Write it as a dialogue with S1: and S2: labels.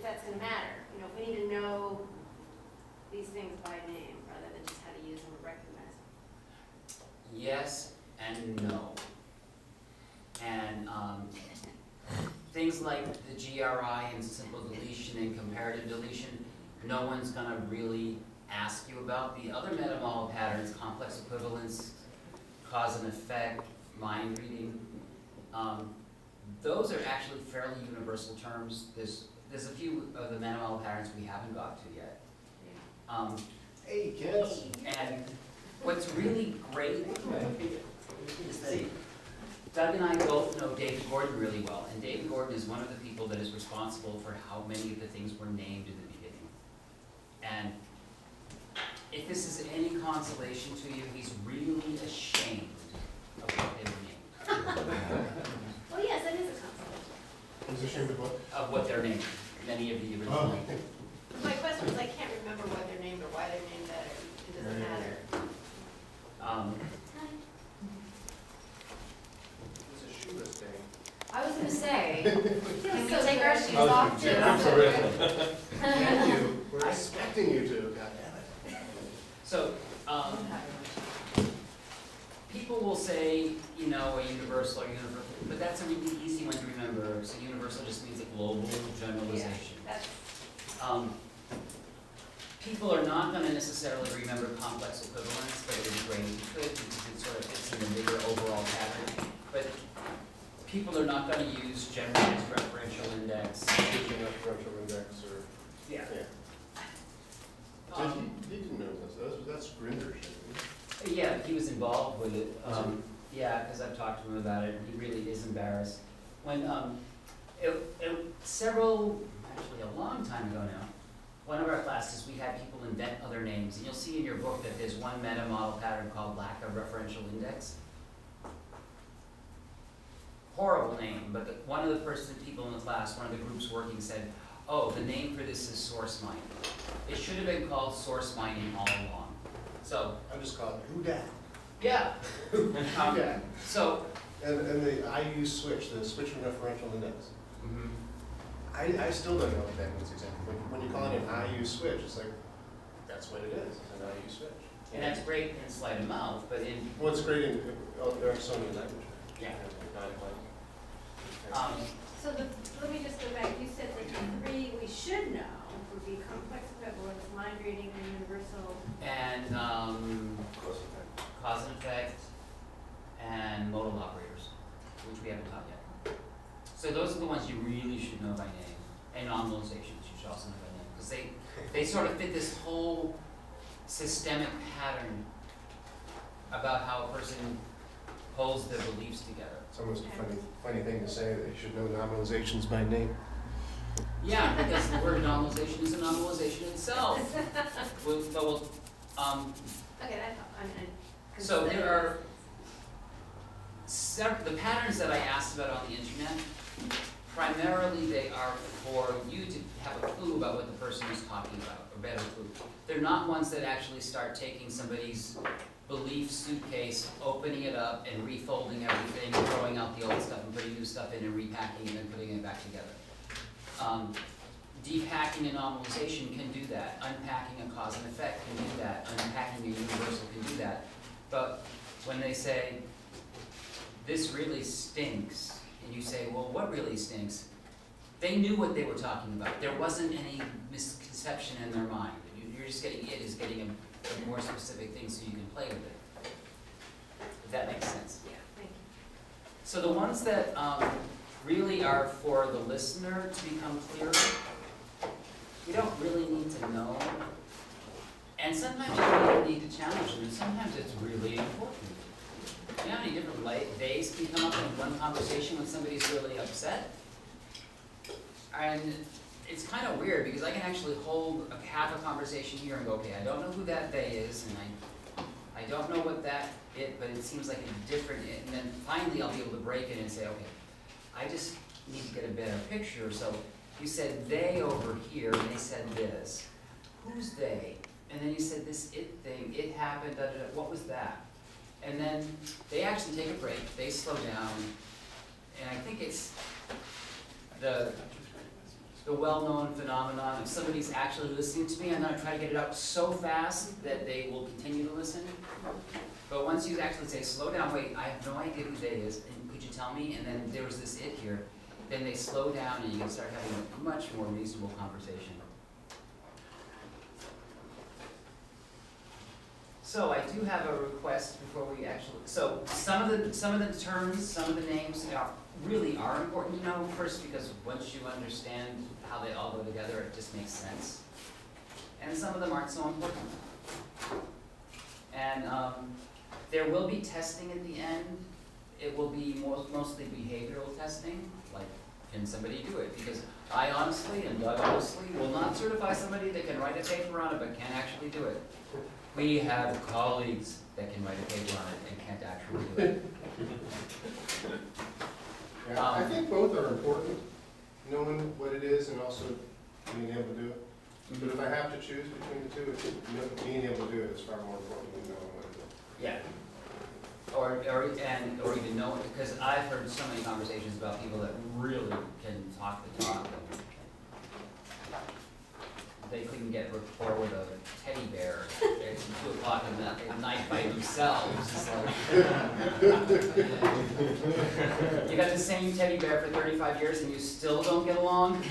S1: that's gonna matter. You know, if we need to know these things by name rather than just how to use them or recognize them.
S2: Yes and no. And things like the GRI and simple deletion and comparative deletion, no one's gonna really ask you about. The other metamodel patterns, complex equivalence, cause and effect, mind reading, those are actually fairly universal terms. There's a few of the metamodel patterns we haven't got to yet.
S3: Hey, kids.
S2: And what's really great is that Doug and I both know David Gordon really well, and David Gordon is one of the people that is responsible for how many of the things were named in the beginning. And if this is any consolation to you, he's really ashamed of what they were named.
S1: Well, yes, that is a consolation.
S3: He's ashamed of what?
S2: Of what they're named, many of the original names.
S1: My question is, I can't remember why they're named or why they're named that, it doesn't matter.
S3: It's a shoeless day.
S4: I was gonna say, can we
S1: So
S4: take our
S1: good.
S4: shoes off too?
S3: Absolutely. Thank you. We're expecting you to, God damn it.
S2: So, people will say, you know, a universal or universal, but that's a really easy one to remember. So universal just means a global generalization.
S1: That's,
S2: People are not going to necessarily remember complex equivalence, but it would be great if you could, because it sort of fits in the bigger overall pattern. But people are not going to use generalized referential index.
S3: Teaching referential index or.
S2: Yeah.
S3: He didn't know this. That's Grinder's.
S2: Yeah, he was involved with it.
S3: Was he?
S2: Yeah, because I've talked to him about it, and he really is embarrassed. When, actually a long time ago now, one of our classes, we had people invent other names, and you'll see in your book that there's one meta model pattern called lack of referential index. Horrible name, but one of the people in the class, one of the groups working said, oh, the name for this is source mining. It should have been called source mining all along. So,
S3: I'm just calling it who dat.
S2: yeah.
S3: Yeah.
S2: So,
S3: And the IU switch, the switching referential index.
S2: mhm.
S3: I still don't know what that means exactly. When you call it an IU switch, it's like, that's what it is, it's an IU switch.
S2: And that's great in sleight of mouth, but in,
S3: Well, it's great in Ericksonian language.
S2: Yeah.
S1: so let me just go back, you said that the three we should know would be complex equivalence, mind reading, and universal.
S2: and cause and effect, and modal operators, which we haven't taught yet. So those are the ones you really should know by name, and normalizations you should also know by name, because they sort of fit this whole systemic pattern about how a person holds their beliefs together.
S3: It's almost a funny thing to say that you should know nominalizations by name.
S2: Yeah, because the word normalization is a normalization itself.
S1: Okay, that's, I mean,
S2: So there are the patterns that I asked about on the internet, primarily they are for you to have a clue about what the person is talking about, or better clue. They're not ones that actually start taking somebody's belief suitcase, opening it up and refolding everything, throwing out the old stuff and putting new stuff in and repacking it and putting it back together. Depacking a normalization can do that. Unpacking a cause and effect can do that. Unpacking a universal can do that. But when they say, this really stinks, and you say, well, what really stinks? They knew what they were talking about. There wasn't any misconception in their mind. You're just getting a more specific thing so you can play with it. If that makes sense.
S1: yeah, thank you.
S2: So the ones that really are for the listener to become clearer, you don't really need to know. And sometimes you really need to challenge them, and sometimes it's really important. You know how many different days can come up in one conversation when somebody's really upset? And it's kind of weird because I can actually hold half a conversation here and go, okay, I don't know who that they is, and I don't know what that it, but it seems like a different it. And then finally I'll be able to break it and say, okay, I just need to get a better picture. So you said they over here, and they said this. Who's they? And then you said this it thing, it happened, da, da, da. What was that? And then they actually take a break, they slow down, and I think it's the the well-known phenomenon of somebody's actually listening to me, I'm gonna try to get it out so fast that they will continue to listen. But once you actually say, slow down, wait, I have no idea who they is, and could you tell me? And then there was this it here, then they slow down and you can start having a much more reasonable conversation. So I do have a request before we actually, so some of the terms, some of the names really are important to know first, because once you understand how they all go together, it just makes sense. And some of them aren't so important. And there will be testing at the end. It will be mostly behavioral testing, like, can somebody do it? Because I honestly, and Doug honestly, will not certify somebody that can write a paper on it but can't actually do it. We have colleagues that can write a paper on it and can't actually do it.
S3: Yeah, I think both are important, knowing what it is and also being able to do it. But if I have to choose between the two, being able to do it is far more important than knowing what it is.
S2: Yeah. Or even know, because I've heard so many conversations about people that really can talk the talk. And they couldn't get rapport with a teddy bear at 2 o'clock at night by themselves. It's like, you got the same teddy bear for 35 years and you still don't get along?